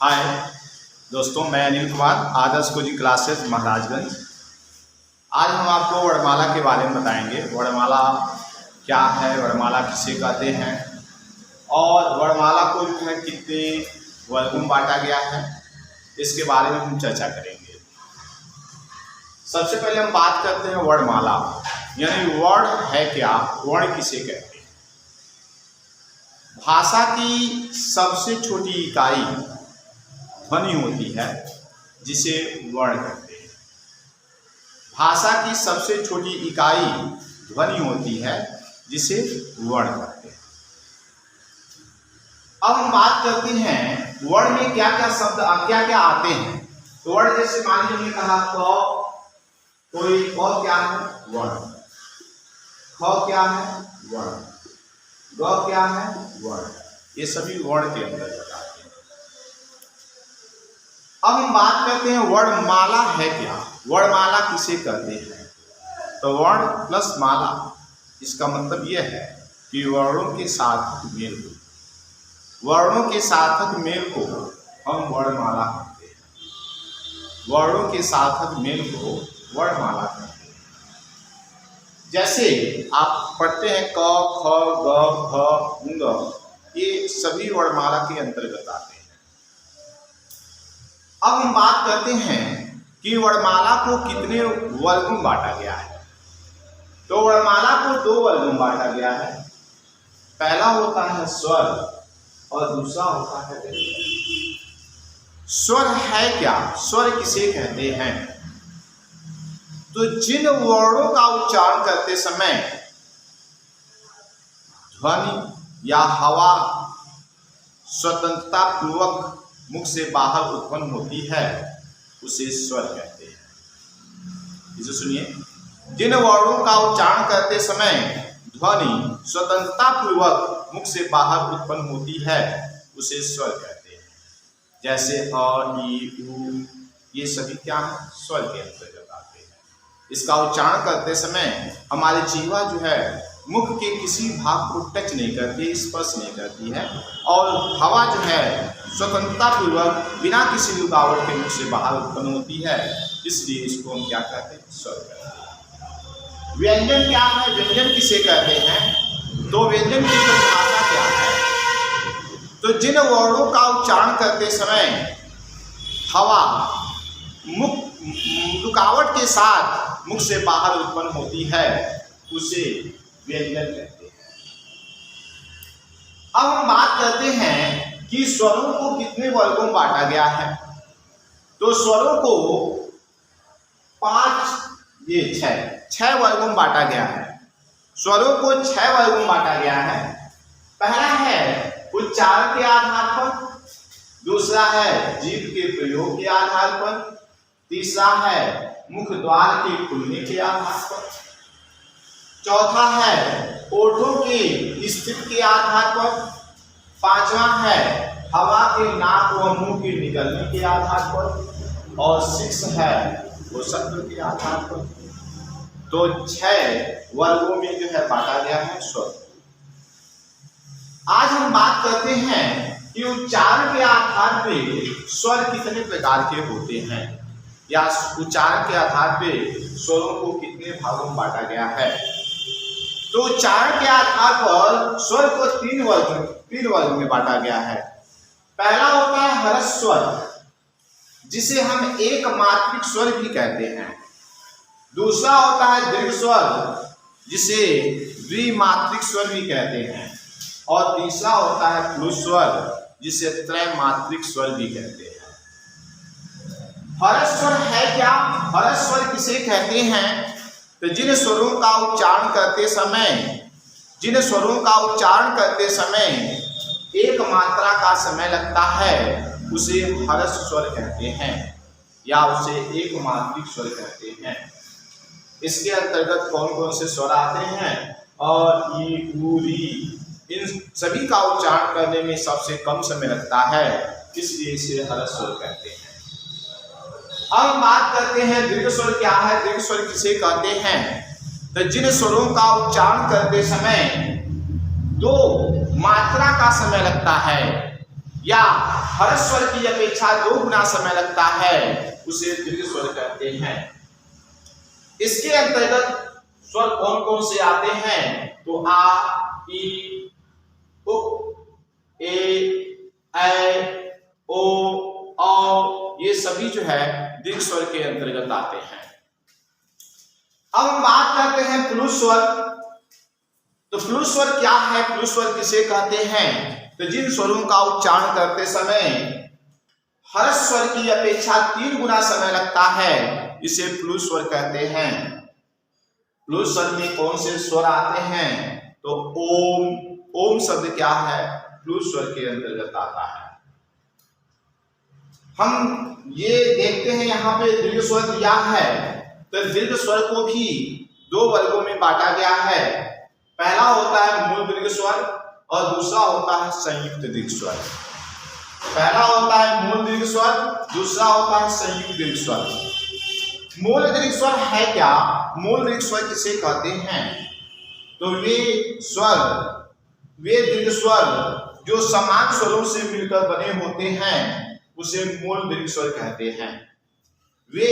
हाय दोस्तों, मैं अनिल कुमार, आदर्श coaching classes Maharajganj. आज हम आपको वर्णमाला के बारे में बताएंगे। वर्णमाला क्या है, वर्णमाला किसे कहते हैं और वर्णमाला को जो है कितने वर्गों में बांटा गया है, इसके बारे में हम चर्चा करेंगे। सबसे पहले हम बात करते हैं वर्णमाला, यानी वर्ण है क्या, वर्ण किसे कहते हैं। भाषा की सबसे छोटी इकाई ध्वनि होती है, जिसे वर्ण कहते हैं। भाषा की सबसे छोटी इकाई ध्वनि होती है, जिसे वर्ण कहते हैं। अब हम बात करते हैं वर्ण में क्या क्या शब्द क्या क्या आते हैं। तो वर्ण जैसे मान लीजिए हमने कहा क, कोई क क्या है, वर्ण। ख क्या है, वर्ण। ग क्या है, वर्ण। ये सभी वर्ण के अंदर आते हैं। अब हम बात करते हैं वर्णमाला है क्या, वर्णमाला किसे कहते हैं। तो वर्ण प्लस माला, इसका मतलब यह है कि वर्णों के सार्थक मेल को, वर्णों के सार्थक मेल को हम वर्णमाला कहते हैं। वर्णों के सार्थक मेल को वर्णमाला कहते हैं। जैसे आप पढ़ते हैं क, ख, ग, घ, ङ, ये सभी वर्णमाला के अंतर्गत आते हैं। अब हम बात करते हैं कि वर्णमाला को कितने वर्गों में बांटा गया है। तो वर्णमाला को दो वर्गों में बांटा गया है। पहला होता है स्वर और दूसरा होता है व्यंजन। स्वर है क्या, स्वर किसे कहते हैं। तो जिन वर्णों का उच्चारण करते समय ध्वनि या हवा स्वतंत्रता पूर्वक मुख से बाहर उत्पन्न होती है, उसे स्वर कहते हैं। इसे सुनिए, जिन वर्णों का उच्चारण करते समय ध्वनि स्वतंत्रता पूर्वक मुख से बाहर उत्पन्न होती है, उसे स्वर कहते हैं। जैसे अ, ई, उ, ये सभी क्या है, स्वर के अंतर्गत आते हैं। इसका उच्चारण करते समय हमारी जीवा जो है मुख के किसी भाग को टच नहीं करती, स्पर्श नहीं करती है, और हवा जो है स्वतंत्रता पूर्वक बिना किसी रुकावट के मुख से बाहर उत्पन्न होती है, इसलिए इसको हम क्या कहते हैं, स्वर कहते हैं। व्यंजन क्या है, व्यंजन किसे कहते हैं। तो व्यंजन की परिभाषा क्या है। तो जिन वर्णों का उच्चारण करते समय हवा मुख रुकावट के साथ मुख से बाहर उत्पन्न होती है, उसे व्यंजन कहते हैं। अब हम बात करते हैं कि स्वरों को कितने वर्गों में बांटा गया है। तो स्वरों को छह वर्गों में बांटा गया है। स्वरों को 6 वर्गों में बांटा गया है। पहला है उच्चारण के आधार पर, दूसरा है जीभ के प्रयोग के आधार पर, तीसरा है मुख द्वार के खुलने के आधार पर, चौथा है ओठों की स्थिति के आधार पर, पांचवा है हवा के नाक व मुंह के निकलने के आधार पर, और 6 है वो शब्द के आधार पर। तो 6 वर्गों में जो है बांटा गया है स्वर। आज हम बात करते हैं कि उच्चारण के आधार पे स्वर कितने प्रकार के होते हैं, या उच्चारण के आधार पे स्वरों को कितने भागों में बांटा गया है। तो उच्चारण के आधार पर स्वर को 3 वर्ग में बांटा गया है। पहला होता है हर्ष स्वर, जिसे हम एक मात्रिक स्वर भी कहते हैं। दूसरा होता है दीर्घ स्वर, जिसे द्विमात्रिक स्वर भी कहते हैं। और तीसरा होता है प्लुत स्वर, जिसे त्रैमात्रिक स्वर भी कहते हैं। हर्ष स्वर है क्या, हर्ष स्वर किसे कहते हैं। तो जिन स्वरों का उच्चारण करते समय एक मात्रा का समय लगता है, उसे हर्ष स्वर कहते हैं, या उसे एक मात्रिक स्वर कहते हैं। इसके अंतर्गत कौन कौन से स्वर आते हैं, और ई, उ, री, इन सभी का उच्चारण करने में सबसे कम समय लगता है, इसलिए इसे हर्ष स्वर कहते हैं। अब हम बात करते हैं दीर्घ स्वर क्या है, दीर्घ स्वर किसे कहते हैं। तो जिन स्वरों का उच्चारण करते समय 2 मात्रा का समय लगता है, या हर्ष स्वर की अपेक्षा 2 गुना समय लगता है उसे दीर्घ स्वर कहते हैं। इसके अंतर्गत स्वर कौन कौन से आते हैं? तो आ, ई, उ, ए, ऐ, ओ, औ, ये सभी जो है दीर्घ स्वर के अंतर्गत आते हैं। अब हम बात करते हैं प्लुत स्वर। तो प्लुत स्वर क्या है? प्लुत स्वर किसे कहते हैं? तो जिन स्वरों का उच्चारण करते समय हर्ष स्वर की अपेक्षा 3 गुना समय लगता है इसे प्लुत स्वर कहते हैं। प्लुत स्वर में कौन से स्वर आते हैं? तो ओम। ओम शब्द क्या है? प्लुत स्वर के अंतर्गत आता है। हम ये देखते हैं यहाँ पे दीर्घ स्वर दिया है, तो दीर्घ स्वर को भी 2 वर्गों में बांटा गया है। पहला होता है मूल दीर्घ स्वर और दूसरा होता है संयुक्त दीर्घ स्वर। पहला होता है मूल दीर्घ स्वर, दूसरा होता है संयुक्त दीर्घ स्वर। मूल दीर्घ स्वर है क्या? मूल दीर्घ स्वर किसे कहते हैं? तो वे दीर्घ स्वर जो समान स्वरों से मिलकर बने होते हैं उसे मूल दीर्घ स्वर कहते हैं। वे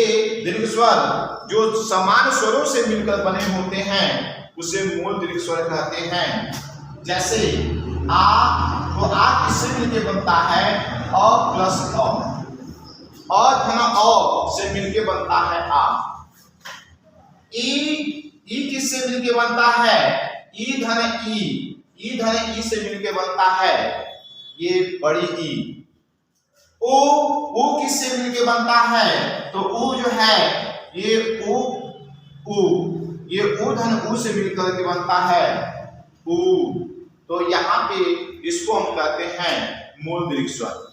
दीर्घ स्वर जो समान स्वरों से मिलकर बने होते हैं उसे मूल दीर्घ स्वर कहते हैं। जैसे आ, तो आ किससे मिलके बनता है? अ प्लस अ। धन अ से मिलके बनता है आ। ई किससे मिलके बनता है? ई धन ई से मिलके बनता है ये बड़ी ई। ओ किससे मिलके बनता है? तो ऊ जो है ये ऊ धन ऊ से मिलकर के बनता है ऊ। तो यहाँ पे इसको हम कहते हैं मूल दीर्घ स्वर।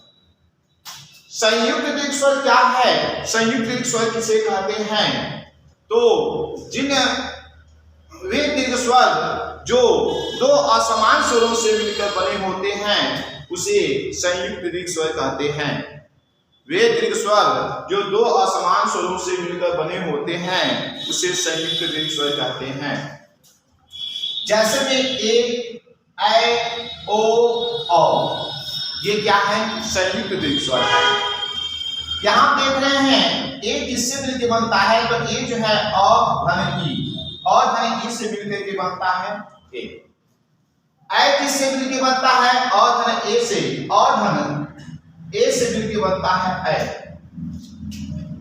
संयुक्त दीर्घ स्वर क्या है? संयुक्त दीर्घ स्वर किसे कहते हैं? तो जिन वे दीर्घ स्वर जो 2 असमान स्वरों से मिलकर बने होते हैं उसे संयुक्त दीर्घ स्वर कहते हैं। वे दीर्घ स्वर जो 2 असमान स्वरों से मिलकर बने होते हैं उसे संयुक्त दीर्घ स्वर कहते हैं। जैसे में ए, ऐ, ओ, औ, ये क्या है? संयुक्त दीर्घ स्वर है। यहां देख रहे हैं ए किससे मिलकर बनता है? तो ए जो है अ धन ई, से मिलकर के बनता है ए। ऐ किससे मिलके बनता है? अ धन ए से, ए से मिलके बनता है ऐ।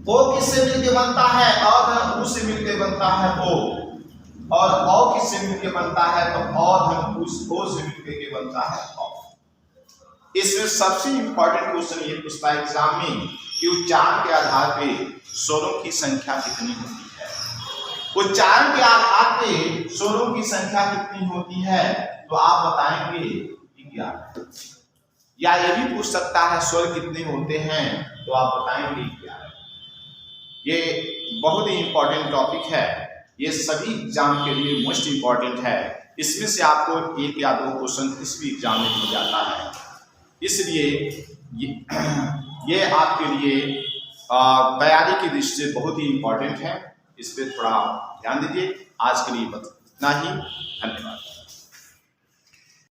ओ किससे मिलके बनता है? अ धन उ से मिलके बनता है ओ। और औ किससे मिलके बनता है? तो अ धन ओ से मिलके बनता है औ। इसमें सबसे इंपॉर्टेंट क्वेश्चन ये पूछता है एग्जाम में कि उच्चारण के आधार पे स्वरों की संख्या कितनी होती है। उच्चारण के आधार पे स्वरों की संख्या कितनी होती है? तो आप बताएंगे 11। या ये भी पूछ सकता है स्वर कितने होते हैं? तो आप बताएंगे 11। ये बहुत ही इंपॉर्टेंट टॉपिक है। ये सभी एग्जाम के लिए मोस्ट इंपॉर्टेंट है। इसमें से आपको 1 या 2 क्वेश्चन किसी भी एग्जाम में मिल जाता है। इसलिए ये आपके लिए तैयारी की दृष्टि से बहुत ही इंपॉर्टेंट है। इस पर थोड़ा ध्यान दीजिए। आज के लिए बस इतना ही। धन्यवाद।